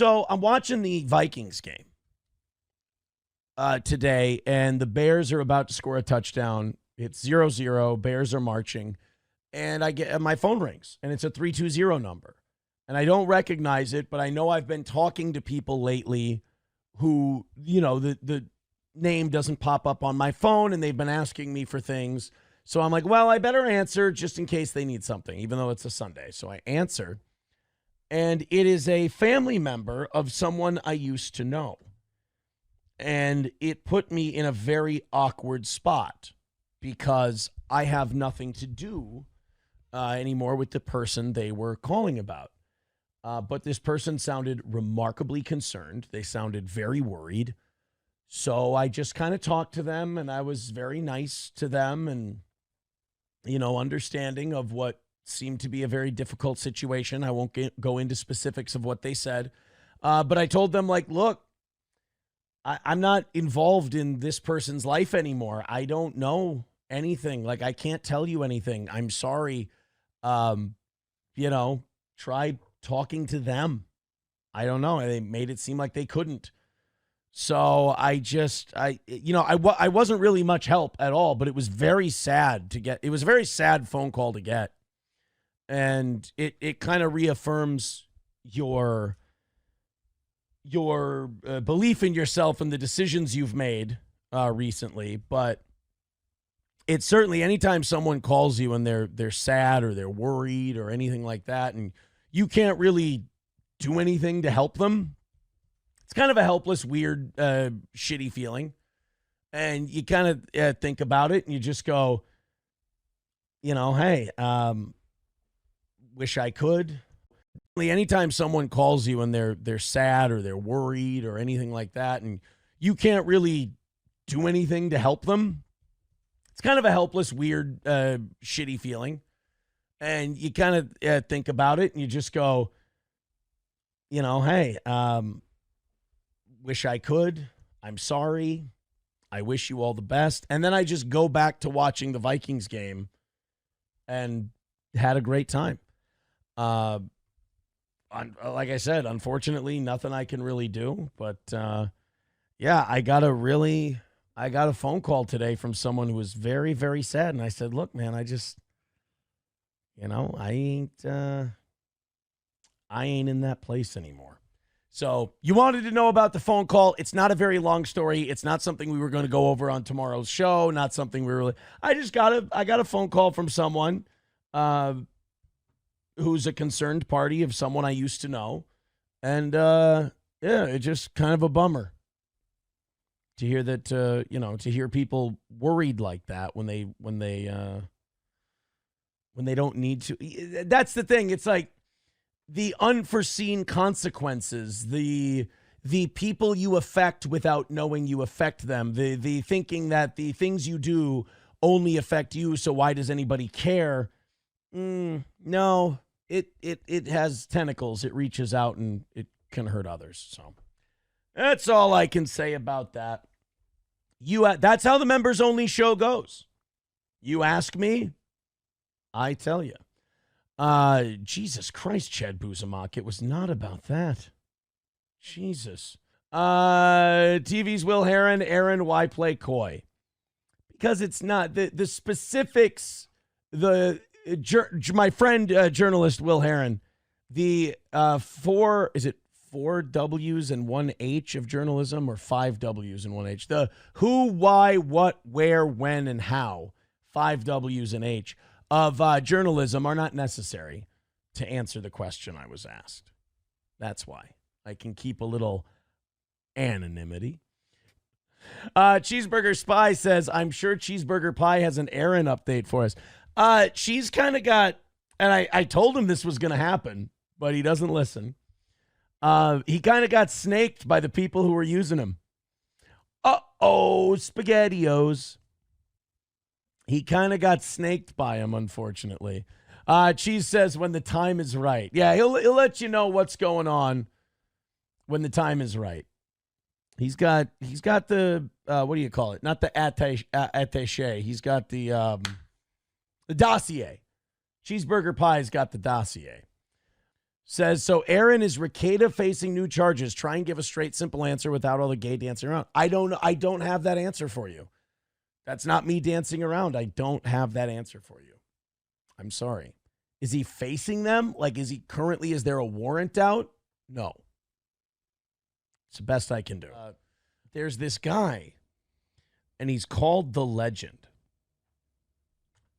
So I'm watching the Vikings game today, and the Bears are about to score a touchdown. It's 0-0. Bears are marching, and I get my phone rings, and it's a 320 number. And I don't recognize it, but I know I've been talking to people lately who, the name doesn't pop up on my phone, and they've been asking me for things. So I'm like, well, I better answer just in case they need something, even though it's a Sunday. So I answer, and it is a family member of someone I used to know. And it put me in a very awkward spot because I have nothing to do anymore with the person they were calling about. But this person sounded remarkably concerned. They sounded very worried. So I just kind of talked to them, and I was very nice to them and, understanding of what seemed to be a very difficult situation. I won't go into specifics of what they said. But I told them, look, I'm not involved in this person's life anymore. I don't know anything. I can't tell you anything. I'm sorry. Try talking to them. I don't know. They made it seem like they couldn't. So I wasn't really much help at all, but it was very sad to get. It was a very sad phone call to get. And it kind of reaffirms your belief in yourself and the decisions you've made recently. But it's certainly anytime someone calls you and they're sad or they're worried or anything like that, and you can't really do anything to help them, it's kind of a helpless, weird, shitty feeling. And you kind of think about it and you just go, hey, wish I could. Anytime someone calls you and they're sad or they're worried or anything like that, and you can't really do anything to help them, it's kind of a helpless, weird, shitty feeling. And you kind of think about it and you just go, hey, wish I could. I'm sorry. I wish you all the best. And then I just go back to watching the Vikings game and had a great time. Like I said, unfortunately, nothing I can really do. But, I got a phone call today from someone who was very, very sad. And I said, look, man, I just, I ain't in that place anymore. So you wanted to know about the phone call. It's not a very long story. It's not something we were going to go over on tomorrow's show. Not something we really, I got a phone call from someone, who's a concerned party of someone I used to know. And, it's just kind of a bummer to hear that, to hear people worried like that when they don't need to. That's the thing. It's like the unforeseen consequences, the people you affect without knowing you affect them, the thinking that the things you do only affect you, so why does anybody care? No, it has tentacles. It reaches out and it can hurt others. So that's all I can say about that. That's how the members only show goes. You ask me, I tell you. Jesus Christ, Chad Buzamak. It was not about that. Jesus. TV's Will Heron. Aaron, why play coy? Because it's not. The specifics, my friend, journalist Will Heron, the four W's and one H of journalism, or 5 W's and 1 H? The who, why, what, where, when, and how, 5 W's and H of journalism are not necessary to answer the question I was asked. That's why I can keep a little anonymity. Cheeseburger Spy says, I'm sure Cheeseburger Pie has an Aaron update for us. She's kind of got, and I told him this was going to happen, but he doesn't listen. He kind of got snaked by the people who were using him. SpaghettiOs. He kind of got snaked by him, unfortunately. Cheese says when the time is right. Yeah, he'll let you know what's going on when the time is right. He's got the what do you call it? Not the attaché. He's got the dossier. Cheeseburger Pie's got the dossier. Says, so Aaron, is Rekieta facing new charges? Try and give a straight, simple answer without all the gay dancing around. I don't know. I don't have that answer for you. That's not me dancing around. I don't have that answer for you. I'm sorry. Is he facing them? Like, is there a warrant out? No. It's the best I can do. There's this guy, and he's called The Legend.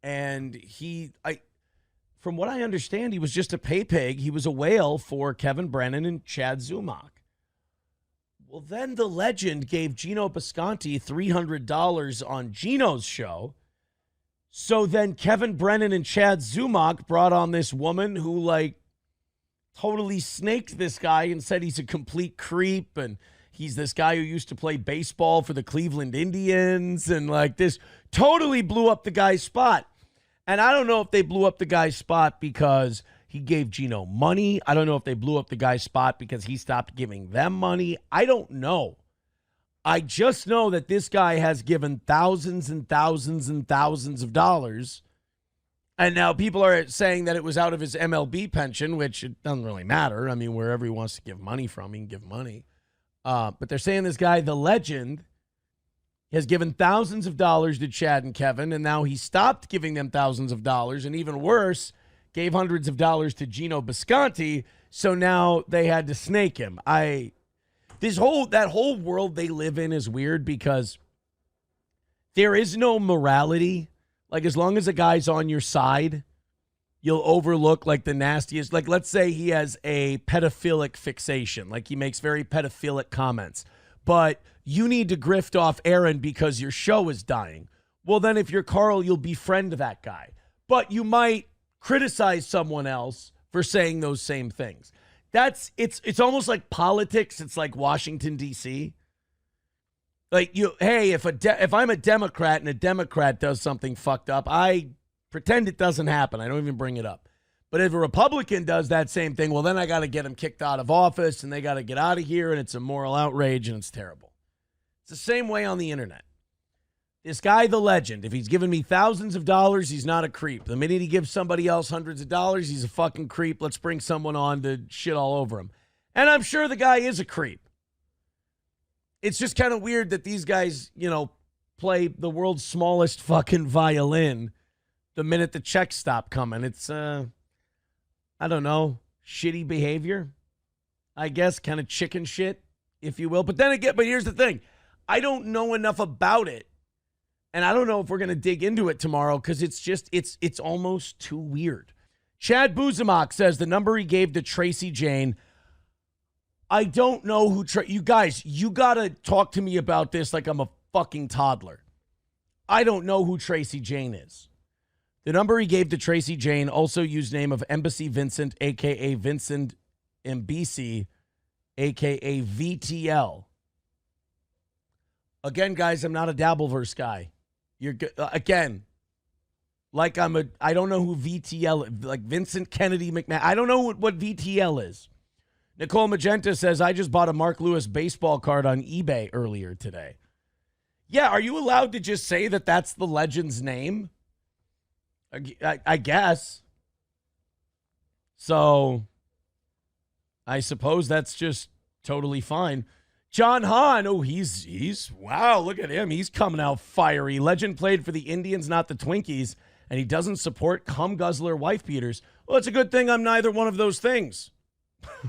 And from what I understand, he was just a pay pig. He was a whale for Kevin Brennan and Chad Zumach. Well, then The Legend gave Gino Bisconti $300 on Gino's show. So then Kevin Brennan and Chad Zumach brought on this woman who, like, totally snaked this guy and said he's a complete creep, and he's this guy who used to play baseball for the Cleveland Indians, and, like, this totally blew up the guy's spot. And I don't know if they blew up the guy's spot because he gave Gino money. I don't know if they blew up the guy's spot because he stopped giving them money. I don't know. I just know that this guy has given thousands and thousands and thousands of dollars. And now people are saying that it was out of his MLB pension, which it doesn't really matter. I mean, wherever he wants to give money from, he can give money. But they're saying this guy, The Legend, has given thousands of dollars to Chad and Kevin, and now he stopped giving them thousands of dollars, and even worse, gave hundreds of dollars to Gino Bisconti, so now they had to snake him. That whole world they live in is weird because there is no morality. Like, as long as a guy's on your side, you'll overlook, like, the nastiest. Like, let's say he has a pedophilic fixation. Like, he makes very pedophilic comments. But you need to grift off Aaron because your show is dying. Well, then if you're Carl, you'll befriend that guy. But you might criticize someone else for saying those same things. It's almost like politics. It's like Washington, D.C. Like, if I'm a Democrat and a Democrat does something fucked up, I pretend it doesn't happen. I don't even bring it up. But if a Republican does that same thing, well, then I got to get him kicked out of office, and they got to get out of here, and it's a moral outrage, and it's terrible. It's the same way on the internet. This guy, The Legend, if he's giving me thousands of dollars, he's not a creep. The minute he gives somebody else hundreds of dollars, he's a fucking creep. Let's bring someone on to shit all over him. And I'm sure the guy is a creep. It's just kind of weird that these guys, play the world's smallest fucking violin the minute the checks stop coming. It's, I don't know, shitty behavior, I guess, kind of chicken shit, if you will. But here's the thing. I don't know enough about it. And I don't know if we're going to dig into it tomorrow because it's almost too weird. Chad Buzamok says the number he gave to Tracy Jane. I don't know who, you guys, you got to talk to me about this like I'm a fucking toddler. I don't know who Tracy Jane is. The number he gave to Tracy Jane also used name of Embassy Vincent, a.k.a. Vincent Mbisi, a.k.a. VTL. Again, guys, I'm not a Dabbleverse guy. You're again, like I don't know who VTL, like Vincent Kennedy McMahon. I don't know what VTL is. Nicole Magenta says, I just bought a Mark Lewis baseball card on eBay earlier today. Yeah, are you allowed to just say that that's the Legend's name? I guess. So, I suppose that's just totally fine. John Hahn, he's wow, look at him. He's coming out fiery. Legend played for the Indians, not the Twinkies, and he doesn't support cum guzzler wife beaters. Well, it's a good thing I'm neither one of those things.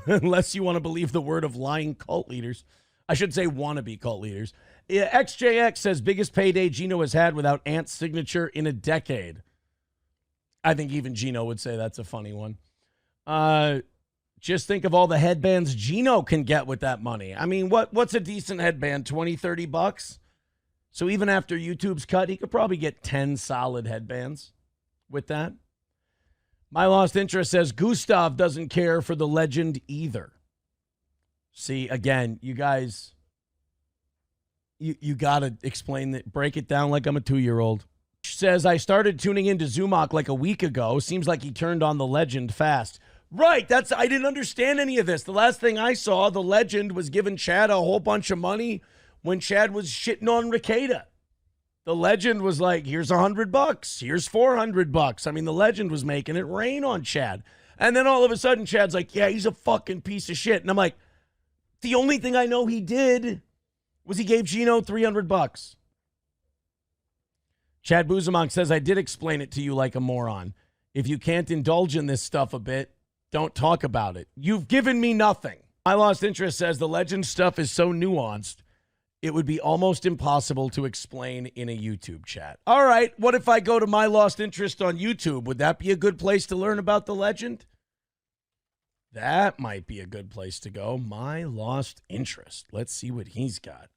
Unless you want to believe the word of lying cult leaders. I should say wannabe cult leaders. Yeah, XJX says biggest payday Gino has had without Ant's signature in a decade. I think even Gino would say that's a funny one. Just think of all the headbands Gino can get with that money. I mean, what's a decent headband? 20, 30 bucks? So even after YouTube's cut, he could probably get 10 solid headbands with that. My Lost Interest says Gustav doesn't care for the Legend either. See, again, you guys, you got to explain that, break it down like I'm a 2-year-old. Says, I started tuning into Zumach like a week ago. Seems like he turned on the Legend fast. Right, I didn't understand any of this. The last thing I saw, the Legend was giving Chad a whole bunch of money when Chad was shitting on Rekieta. The Legend was like, here's $100, here's $400. I mean, the Legend was making it rain on Chad. And then all of a sudden, Chad's like, yeah, he's a fucking piece of shit. And I'm like, the only thing I know he did was he gave Gino $300. Chad Boozamonk says, I did explain it to you like a moron. If you can't indulge in this stuff a bit, don't talk about it. You've given me nothing. My Lost Interest says the legend stuff is so nuanced, it would be almost impossible to explain in a YouTube chat. All right, what if I go to My Lost Interest on YouTube? Would that be a good place to learn about the legend? That might be a good place to go. My Lost Interest. Let's see what he's got.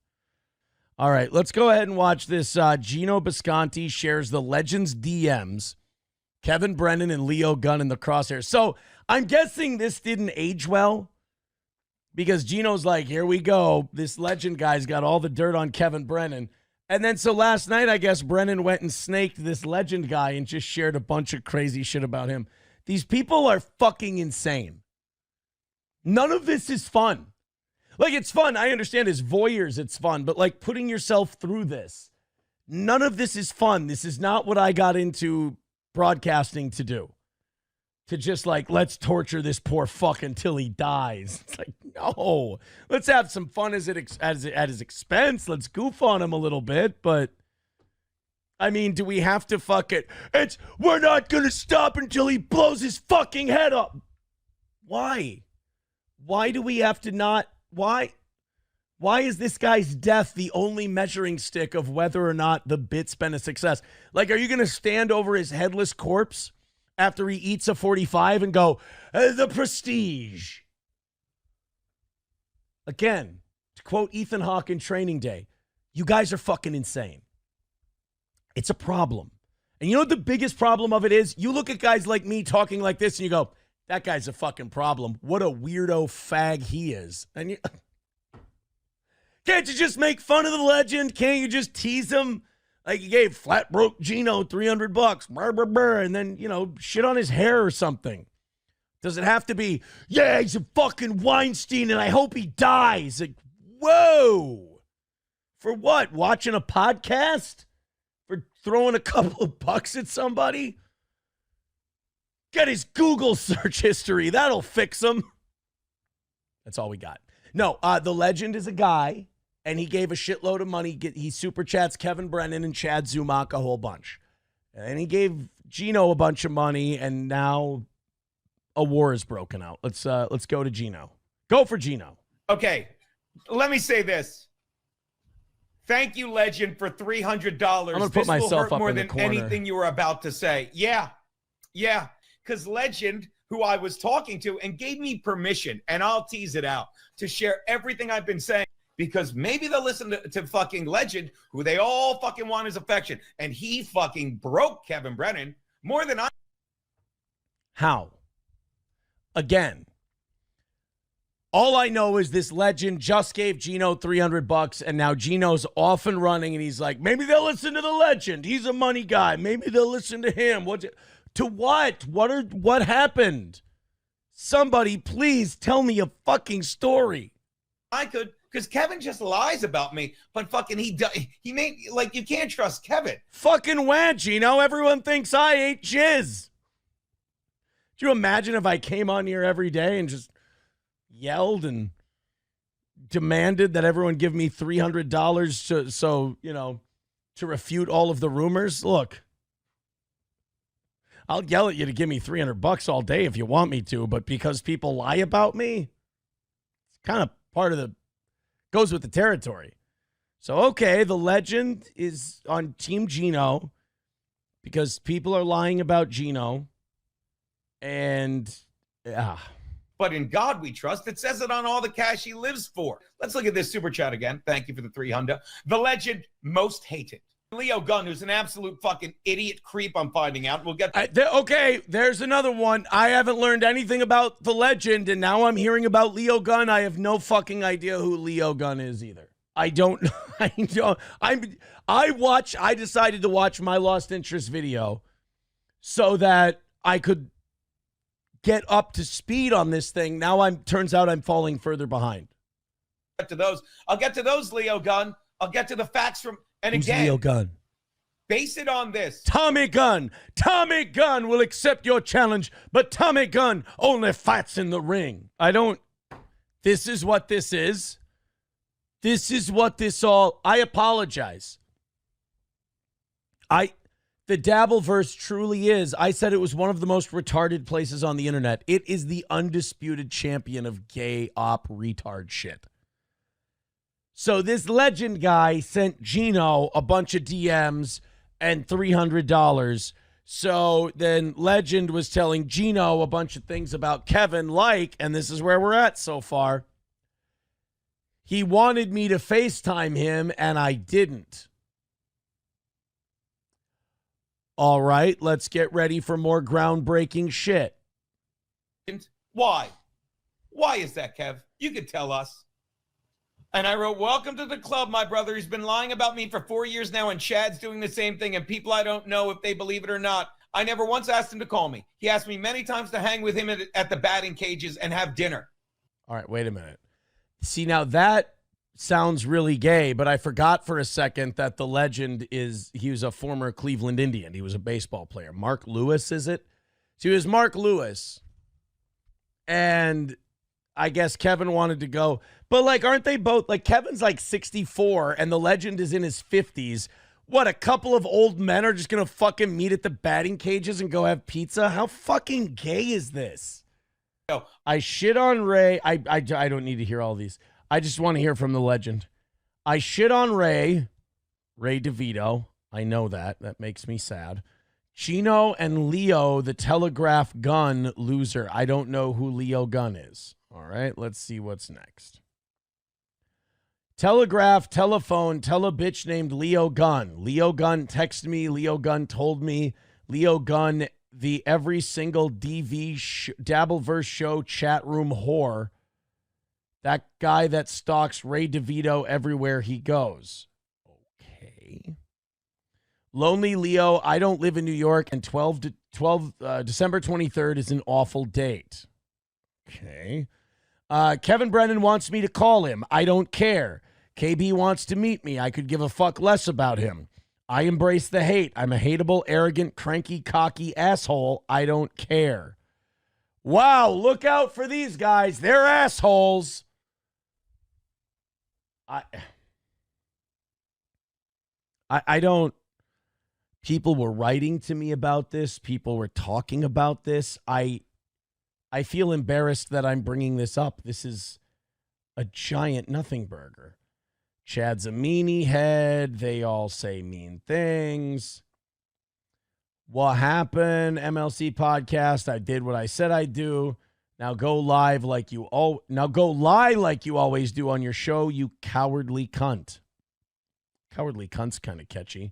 All right, let's go ahead and watch this. Gino Bisconti shares the Legends DMs. Kevin Brennan and Leo Gunn in the crosshairs. So I'm guessing this didn't age well because Gino's like, here we go. This Legend guy's got all the dirt on Kevin Brennan. And then so last night, I guess Brennan went and snaked this Legend guy and just shared a bunch of crazy shit about him. These people are fucking insane. None of this is fun. Like, it's fun. I understand as voyeurs, it's fun. But, like, putting yourself through this, none of this is fun. This is not what I got into broadcasting to do. To just, like, let's torture this poor fuck until he dies. It's like, no. Let's have some fun at his expense. Let's goof on him a little bit. But, I mean, do we have to fuck it? We're not going to stop until he blows his fucking head up. Why? Why do we have to not? Why is this guy's death the only measuring stick of whether or not the bit's been a success? Like, are you going to stand over his headless corpse after he eats a 45 and go, the prestige? Again, to quote Ethan Hawke in Training Day, you guys are fucking insane. It's a problem. And you know what the biggest problem of it is? You look at guys like me talking like this and you go, that guy's a fucking problem. What a weirdo fag he is. And you can't you just make fun of the Legend? Can't you just tease him? Like you gave Flat Broke Gino $300, brr, brr, brr, and then, you know, shit on his hair or something. Does it have to be, yeah, he's a fucking Weinstein and I hope he dies? Like, whoa. For what? Watching a podcast? For throwing a couple of bucks at somebody? Get his Google search history. That'll fix him. That's all we got. No, the Legend is a guy, and he gave a shitload of money. He super chats Kevin Brennan and Chad Zumock a whole bunch. And he gave Gino a bunch of money, and now a war is broken out. Let's go to Gino. Go for Gino. Okay, let me say this. Thank you, Legend, for $300. I'm gonna put myself up more in the than corner. anything you were about to say. Yeah. Because Legend, who I was talking to and gave me permission, and I'll tease it out, to share everything I've been saying, because maybe they'll listen to fucking Legend, who they all fucking want his affection, and he fucking broke Kevin Brennan more than I. How? Again, all I know is this Legend just gave Gino $300, and now Gino's off and running, and he's like, maybe they'll listen to the Legend. He's a money guy. Maybe they'll listen to him. To what? What happened? Somebody, please tell me a fucking story. I could, because Kevin just lies about me, but fucking he made, like, you can't trust Kevin. Fucking went, Gino. Everyone thinks I ate jizz. Do you imagine if I came on here every day and just yelled and demanded that everyone give me $300 to refute all of the rumors? Look. I'll yell at you to give me $300 all day if you want me to, but because people lie about me, it's kind of part of goes with the territory. So, okay, the Legend is on Team Gino because people are lying about Gino. And, But in God we trust. It says it on all the cash he lives for. Let's look at this super chat again. Thank you for the 300. The Legend most hated. Leo Gunn, who's an absolute fucking idiot creep, I'm finding out. We'll get okay, there's another one. I haven't learned anything about the Legend, and now I'm hearing about Leo Gunn. I have no fucking idea who Leo Gunn is either. I don't. I decided to watch My Lost Interest video so that I could get up to speed on this thing. Now turns out I'm falling further behind. I'll get to those, Leo Gunn. I'll get to the facts from. And Who's again, Leo Gunn? Base it on this. Tommy Gunn will accept your challenge, but Tommy Gunn only fights in the ring. This is what this is. This is what this all, I apologize. The Dabbleverse truly is. I said it was one of the most retarded places on the internet. It is the undisputed champion of gay op retard shit. So this legend guy sent Gino a bunch of DMs and $300. So then Legend was telling Gino a bunch of things about Kevin, and this is where we're at so far. He wanted me to FaceTime him, and I didn't. All right, let's get ready for more groundbreaking shit. Why? Why is that, Kev? You could tell us. And I wrote, welcome to the club, my brother. He's been lying about me for 4 years now, and Chad's doing the same thing, and people I don't know if they believe it or not. I never once asked him to call me. He asked me many times to hang with him at the batting cages and have dinner. All right, wait a minute. See, now that sounds really gay, but I forgot for a second that the legend he was a former Cleveland Indian. He was a baseball player. Mark Lewis, is it? So he was Mark Lewis. And I guess Kevin wanted to go. But, aren't they both, Kevin's 64 and the legend is in his 50s. What, a couple of old men are just going to fucking meet at the batting cages and go have pizza? How fucking gay is this? No. I shit on Ray. I don't need to hear all these. I just want to hear from the legend. I shit on Ray DeVito. I know that. That makes me sad. Chino and Leo, the Telegraph Gun loser. I don't know who Leo Gunn is. All right, let's see what's next. Telegraph, telephone, tell a bitch named Leo Gunn. Leo Gunn texted me. Leo Gunn told me. Leo Gunn, the every single Dabbleverse show chat room whore. That guy that stalks Ray DeVito everywhere he goes. Okay. Lonely Leo, I don't live in New York, and December 23rd is an awful date. Okay. Kevin Brennan wants me to call him. I don't care. KB wants to meet me. I could give a fuck less about him. I embrace the hate. I'm a hateable, arrogant, cranky, cocky asshole. I don't care. Wow, look out for these guys. They're assholes. I don't. People were writing to me about this. People were talking about this. I feel embarrassed that I'm bringing this up. This is a giant nothing burger. Chad's a meanie head. They all say mean things. What happened? MLC podcast. I did what I said I'd do. Now go lie like you always do on your show, you cowardly cunt. Cowardly cunt's kind of catchy.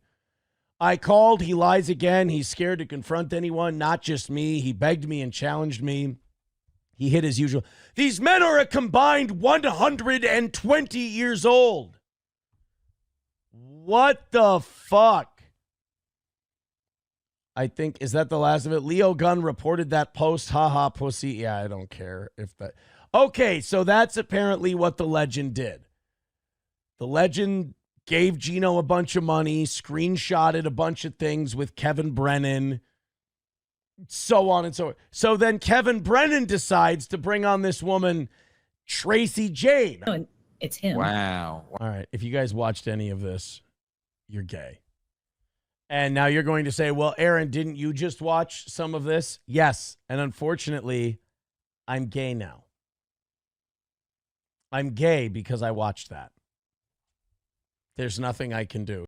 I called. He lies again. He's scared to confront anyone, not just me. He begged me and challenged me. He hit as usual. These men are a combined 120 years old. What the fuck? I think, is that the last of it? Leo Gunn reported that post. Haha, pussy. Yeah, I don't care if that. Okay, so that's apparently what the legend did. The legend gave Gino a bunch of money, screenshotted a bunch of things with Kevin Brennan, so on and so on. So then Kevin Brennan decides to bring on this woman, Tracy Jane. No, it's him. Wow. All right, if you guys watched any of this, you're gay. And now you're going to say, well, Aaron, didn't you just watch some of this? Yes. And unfortunately, I'm gay now. I'm gay because I watched that. There's nothing I can do.